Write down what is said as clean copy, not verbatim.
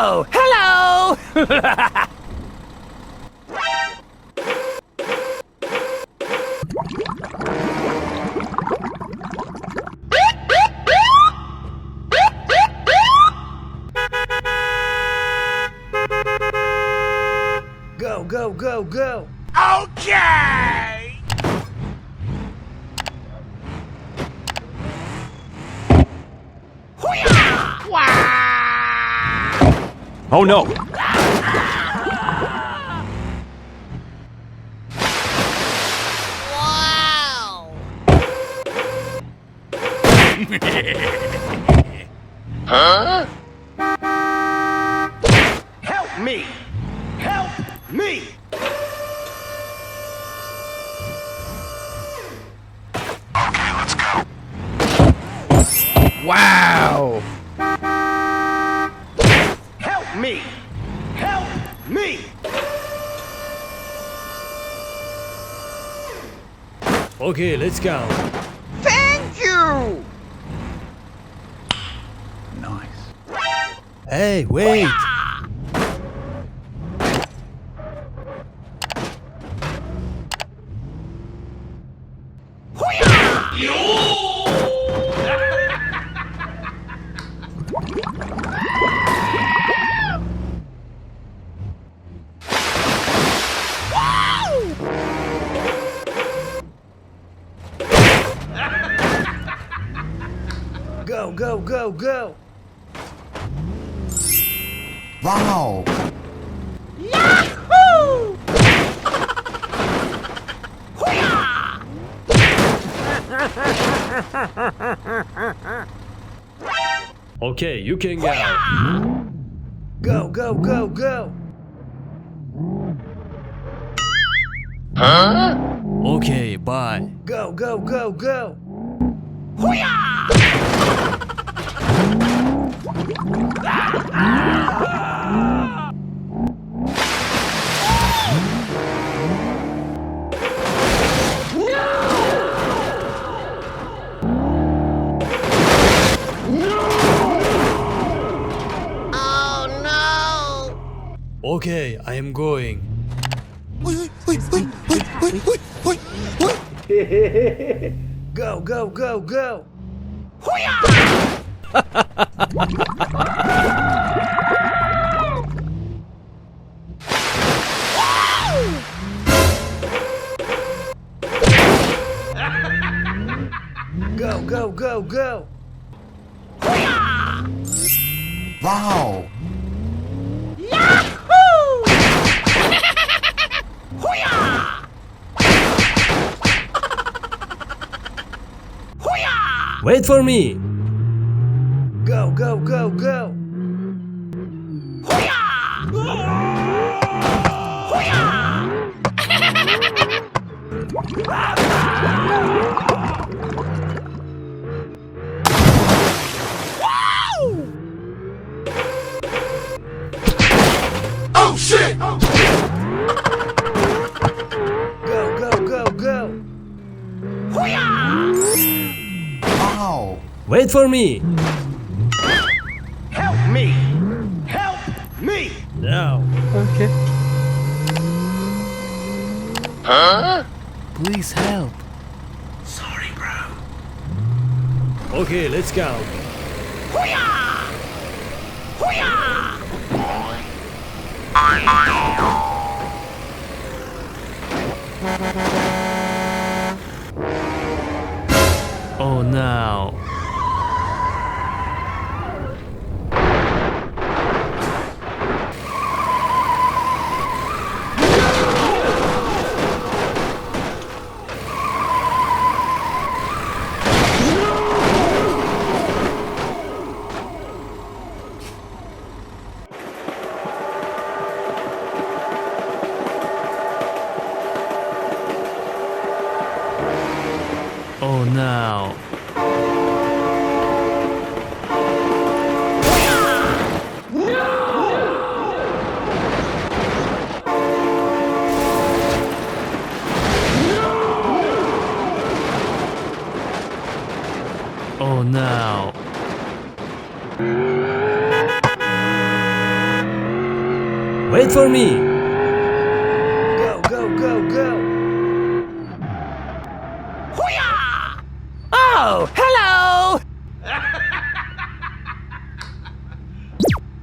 Oh, hello! Go, go, go, go! Okay! Oh no! Wow! Huh? Help me! Help me! Okay, let's go. Wow! Help me! Help me! Okay, let's go. Thank you! Nice. Hey, wait! Go, go, go, go! Wow! Yahoo! Okay, you can go. Go, go, go, go! Huh? Okay, bye. Go, go, go, go! Okay, I am going. Go, go, go, go! Go, go, go, go! Wow! Wait for me! Go, go, go, go! Oh shit! Go, go, go, go! Wow! Wait for me! Help me! Help me! Now, Okay. Huh? please help. Sorry, bro. Okay, let's go. Oh no. Oh no. Oh no. Wait for me. Go, go, go, go. Oh,